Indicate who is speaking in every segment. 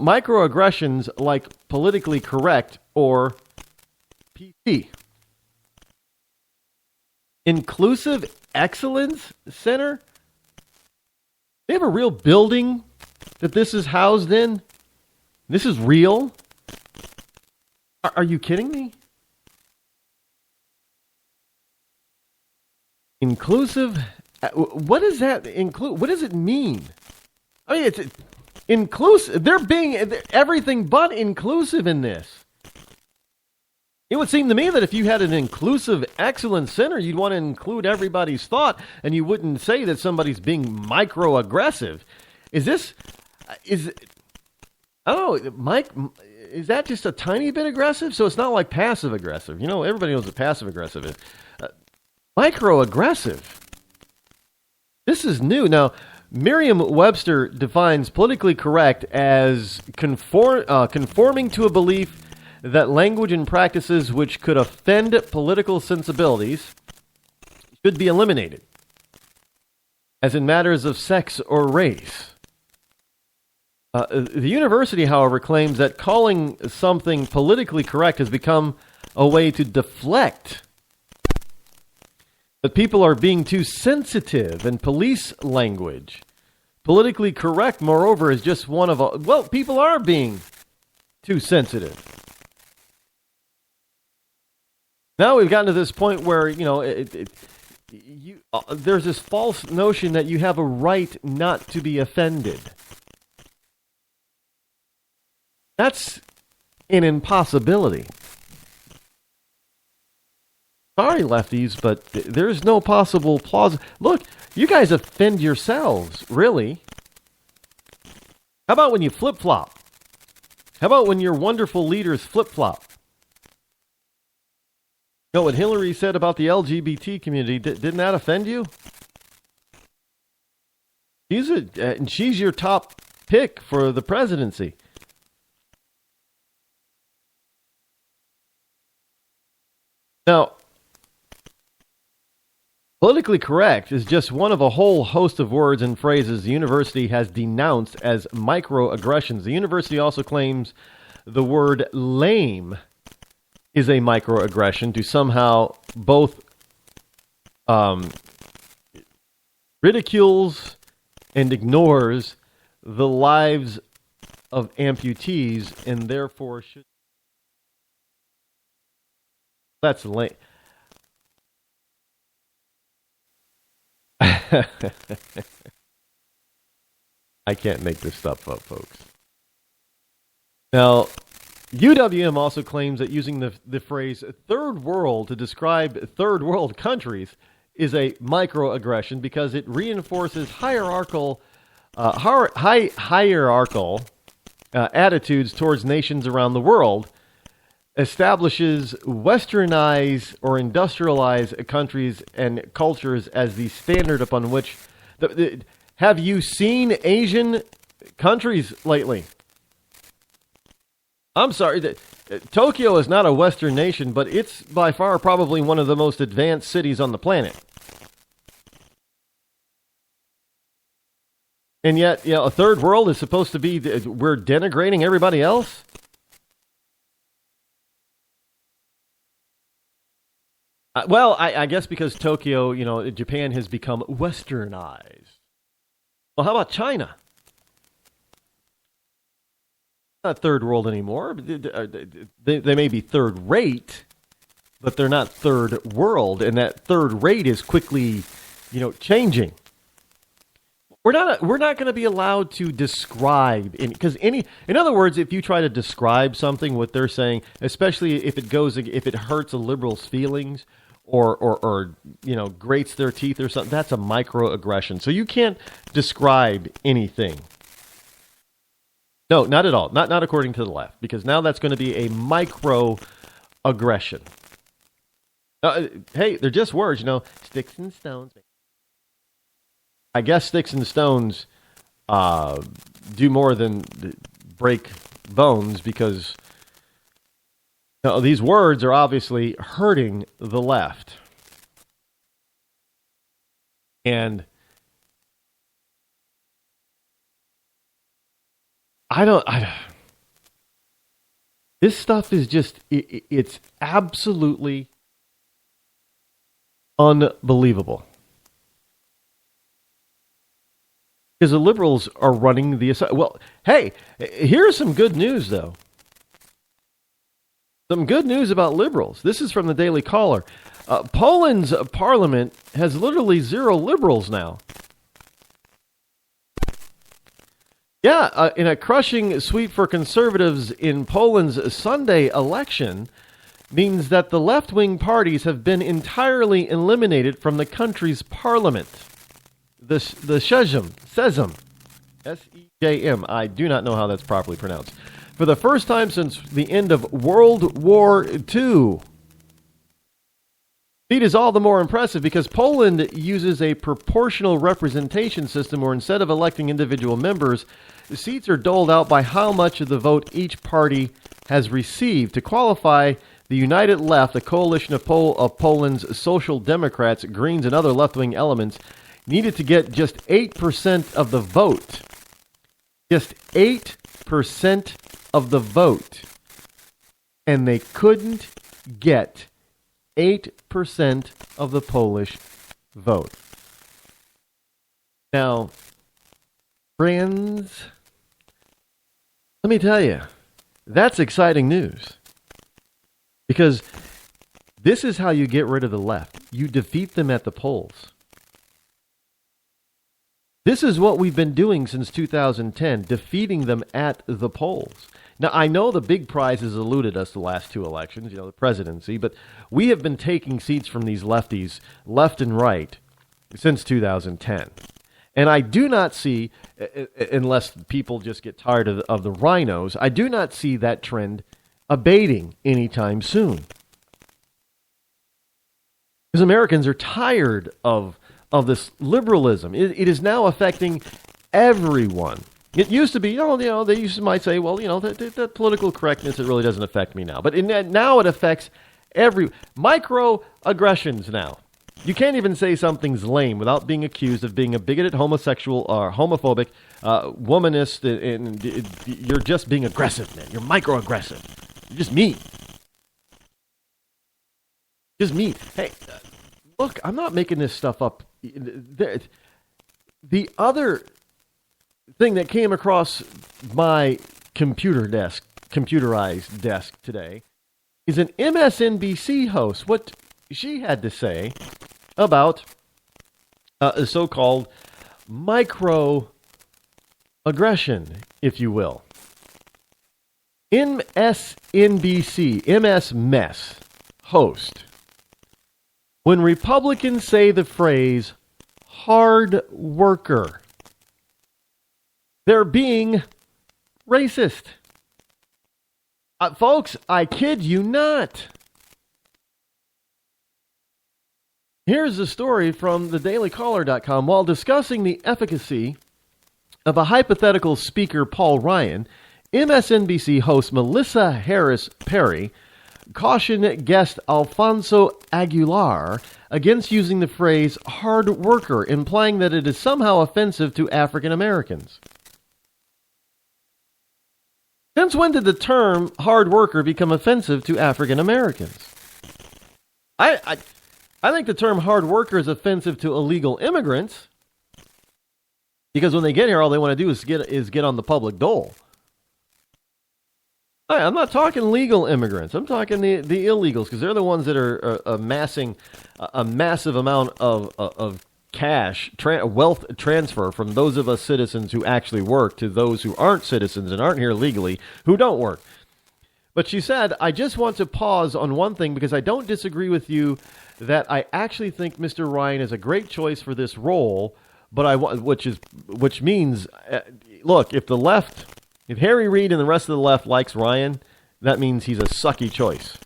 Speaker 1: microaggressions like politically correct or PC. Inclusive Excellence Center? They have a real building that this is housed in? This is real? Are you kidding me? Inclusive? What does that include? What does it mean? I mean, it's inclusive. They're being everything but inclusive in this. It would seem to me that if you had an inclusive excellence center, you'd want to include everybody's thought, and you wouldn't say that somebody's being microaggressive. I don't know, Mike, is that just a tiny bit aggressive? So it's not like passive aggressive. You know, everybody knows what passive aggressive is. Microaggressive. This is new. Now, Merriam-Webster defines politically correct as conforming to a belief that language and practices which could offend political sensibilities should be eliminated, as in matters of sex or race. The university, however, claims that calling something politically correct has become a way to deflect. That people are being too sensitive and police language. Politically correct, moreover, is just one of people are being too sensitive. Now we've gotten to this point where, there's this false notion that you have a right not to be offended. That's an impossibility. Sorry, lefties, but there's no possible Look, you guys offend yourselves, really. How about when you flip-flop? How about when your wonderful leaders flip-flop? You know what Hillary said about the LGBT community? Didn't that offend you? She's your top pick for the presidency. Now, politically correct is just one of a whole host of words and phrases the university has denounced as microaggressions. The university also claims the word lame is a microaggression to somehow both ridicules and ignores the lives of amputees and therefore should. That's lame. I can't make this stuff up, folks. Now, UWM also claims that using the phrase third world to describe third world countries is a microaggression because it reinforces hierarchical attitudes towards nations around the world, establishes westernized or industrialized countries and cultures as the standard upon which... Have you seen Asian countries lately? I'm sorry, Tokyo is not a Western nation, but it's by far probably one of the most advanced cities on the planet. And yet, a third world is supposed to be, we're denigrating everybody else? Well, I guess because Tokyo, Japan has become westernized. Well, how about China? Not third world anymore. They may be third rate, but they're not third world, and that third rate is quickly, changing. We're not going to be allowed to describe in other words, if you try to describe something, what they're saying, especially if it hurts a liberal's feelings or grates their teeth or something, that's a microaggression. So you can't describe anything. No, not at all. Not according to the left, because now that's going to be a microaggression. Hey, they're just words, sticks and stones. I guess sticks and stones do more than break bones, because these words are obviously hurting the left. And This stuff is just, it's absolutely unbelievable. Because the liberals are running the... Well, hey, here's some good news, though. Some good news about liberals. This is from the Daily Caller. Poland's parliament has literally 0 liberals now. Yeah, in a crushing sweep for conservatives in Poland's Sunday election means that the left-wing parties have been entirely eliminated from the country's parliament. The Sejm, S-E-J-M, I do not know how that's properly pronounced, for the first time since the end of World War II. Feat is all the more impressive because Poland uses a proportional representation system where instead of electing individual members, the seats are doled out by how much of the vote each party has received. To qualify, the United Left, a coalition of Poland's Social Democrats, Greens, and other left-wing elements, needed to get just 8% of the vote. Just 8% of the vote. And they couldn't get 8% of the Polish vote. Now, friends, let me tell you, that's exciting news. Because this is how you get rid of the left. You defeat them at the polls. This is what we've been doing since 2010, defeating them at the polls. Now, I know the big prize has eluded us the last 2 elections, the presidency, but we have been taking seats from these lefties, left and right, since 2010. And I do not see, unless people just get tired of the rhinos, I do not see that trend abating anytime soon. Because Americans are tired of this liberalism. It is now affecting everyone. It used to be, they might say, well, that political correctness, it really doesn't affect me now. But now it affects microaggressions now. You can't even say something's lame without being accused of being a bigoted, homosexual, or homophobic, womanist, and you're just being aggressive, man. You're microaggressive. You're just mean. Just mean. Hey, look, I'm not making this stuff up. The other thing that came across my computerized desk today, is an MSNBC host. What she had to say about a so-called microaggression, if you will. MSNBC, MS Mess host. When Republicans say the phrase hard worker, they're being racist. Folks, I kid you not. Here's the story from thedailycaller.com. While discussing the efficacy of a hypothetical speaker, Paul Ryan, MSNBC host Melissa Harris Perry cautioned guest Alfonso Aguilar against using the phrase hard worker, implying that it is somehow offensive to African Americans. Since when did the term hard worker become offensive to African Americans? I think the term hard worker is offensive to illegal immigrants because when they get here, all they want to do is get on the public dole. I'm not talking legal immigrants. I'm talking the illegals because they're the ones that are amassing a massive amount of cash, wealth transfer from those of us citizens who actually work to those who aren't citizens and aren't here legally who don't work. But she said, I just want to pause on one thing because I don't disagree with you that I actually think Mr. Ryan is a great choice for this role, but which means, look, if Harry Reid and the rest of the left likes Ryan, that means he's a sucky choice.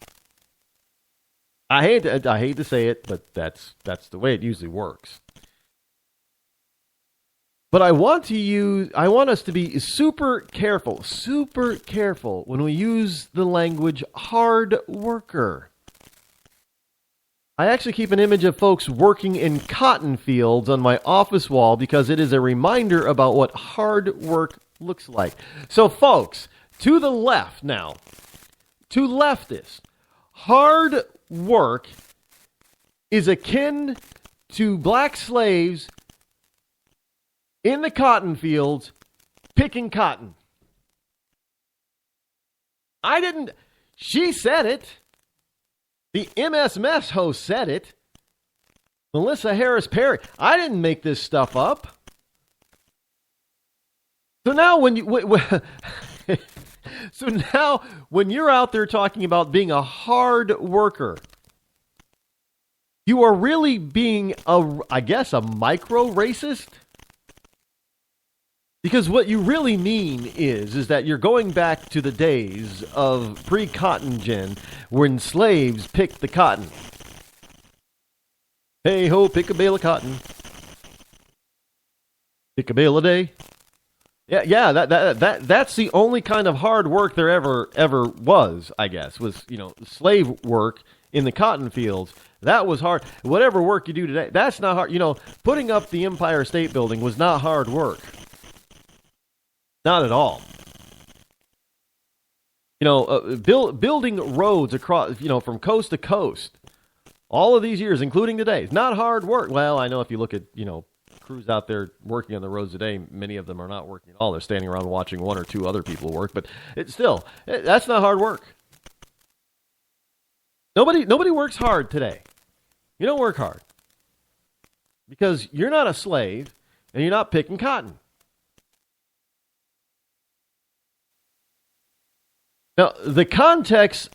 Speaker 1: I hate to say it, but that's the way it usually works. But I want us to be super careful when we use the language hard worker. I actually keep an image of folks working in cotton fields on my office wall because it is a reminder about what hard work looks like. So folks, to the left now, to leftists, hard work is akin to black slaves in the cotton fields picking cotton. She said it. The MS host said it. Melissa Harris Perry. I didn't make this stuff up. So now when you're out there talking about being a hard worker, you are really being a micro racist. Because what you really mean is that you're going back to the days of pre-cotton gin when slaves picked the cotton. Hey ho, pick a bale of cotton. Pick a bale a day. Yeah, that's the only kind of hard work there ever was, I guess, was, slave work in the cotton fields. That was hard. Whatever work you do today, that's not hard. Putting up the Empire State Building was not hard work. Not at all. Building roads across, from coast to coast, all of these years, including today, is not hard work. Well, I know if you look at, crews out there working on the roads today, many of them are not working at all. They're standing around watching one or two other people work, but that's not hard work. Nobody works hard today. You don't work hard because you're not a slave and you're not picking cotton. Now, the context,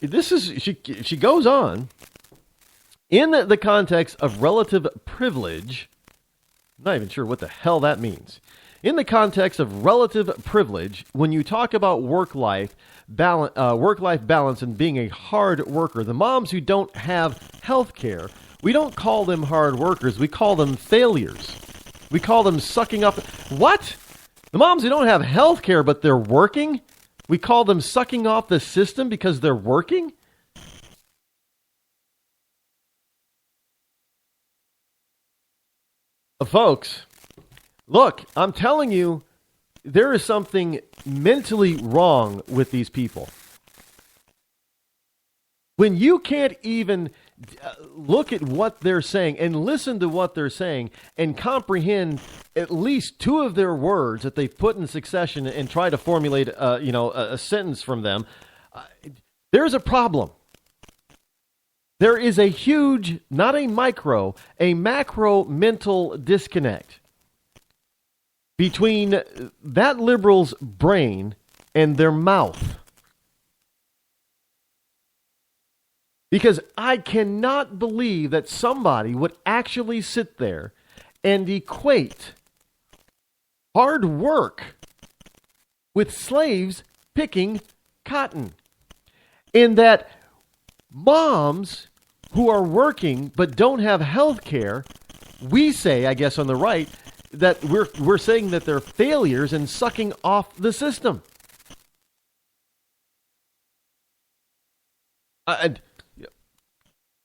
Speaker 1: she goes on, in the context of relative privilege, I'm not even sure what the hell that means. In the context of relative privilege, when you talk about work-life balance and being a hard worker, the moms who don't have health care, we don't call them hard workers, we call them failures. We call them sucking up. What? The moms who don't have health care but they're working? We call them sucking off the system because they're working? Folks, look, I'm telling you, there is something mentally wrong with these people. When you can't even look at what they're saying and listen to what they're saying and comprehend at least two of their words that they've put in succession and try to formulate, a sentence from them, there's a problem. There is a huge, not a micro, a macro mental disconnect between that liberal's brain and their mouth. Because I cannot believe that somebody would actually sit there and equate hard work with slaves picking cotton. And that moms who are working but don't have health care, we say, I guess on the right, that we're saying that they're failures and sucking off the system.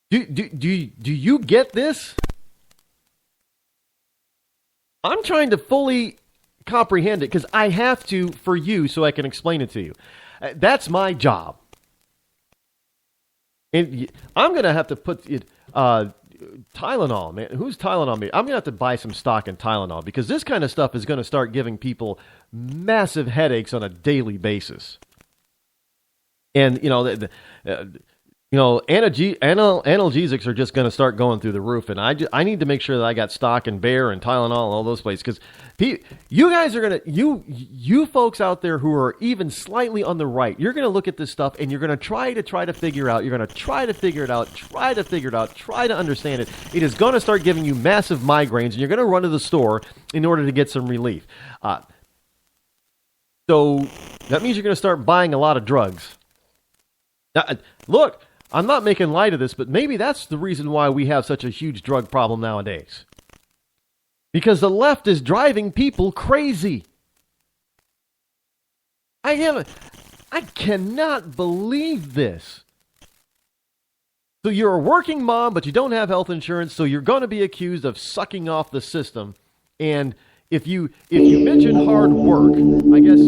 Speaker 1: Do you get this? I'm trying to fully comprehend it because I have to for you so I can explain it to you. That's my job. And I'm going to have to put Tylenol, man. Who's Tylenol? I'm going to have to buy some stock in Tylenol because this kind of stuff is going to start giving people massive headaches on a daily basis. And, analgesics are just going to start going through the roof. And I need to make sure that I got stock in Bayer and Tylenol and all those places. Because you guys are going to, you folks out there who are even slightly on the right, you're going to look at this stuff and you're going to try to figure out, you're going to try to figure it out, try to understand it. It is going to start giving you massive migraines and you're going to run to the store in order to get some relief. So that means you're going to start buying a lot of drugs. Now, look, I'm not making light of this, but maybe that's the reason why we have such a huge drug problem nowadays. Because the left is driving people crazy. I cannot believe this. So you're a working mom, but you don't have health insurance, so you're going to be accused of sucking off the system. And if you mention hard work, I guess